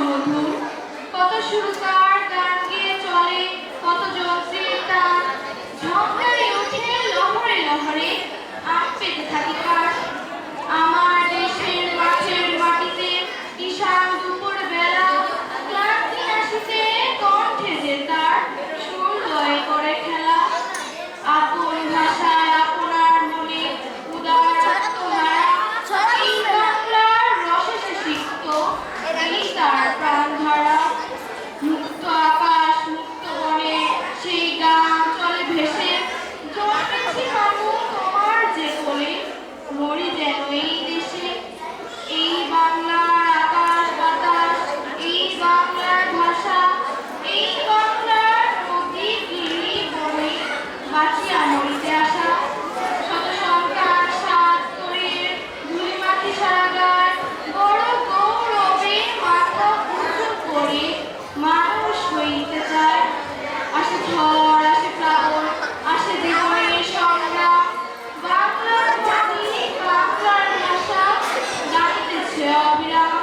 মধুর, কত সুরকার গান গেয়ে চলে, কত যন্ত্রের তান ঝঙ্কায় ওঠে লহরে লহরে, আট পেতে থাকি কাঠ। আমার দেশের মাঠের মাটিতে কিষান দুপুর বেলা ক্লান্তি নাশিতে কণ্ঠে যে তার সুর লয়ে করে খেলা। আপন ভাষায় আপনার মনে উদার আত্মহারা, এই বাংলার রসে সে সিক্ত, এই তার প্রাণধারা। মুক্ত আকাশ মুক্ত বনে সেই গান চলে ভেসে, জন্মেছি বাবু তোমার যে কোলে, মরি যেন এই দেশে। এই বাংলার আকাশ বাতাস, এই বাংলার ভাষা, এই বাংলার নদী গিরি বনে বাঁচিয়া মরিতে আসা। শত সন্তান সাত তরির ধুলি মাটি সারা গায়, বড় গৌরবে মাথা উঁচু করে মানুষ হইতে চায়। আসে ঝড় আসে প্লাবন, আসে জীবনের সংগ্রাম, বাংলার মাটি বাংলার ভাষা গাইতেছে অবিরাম।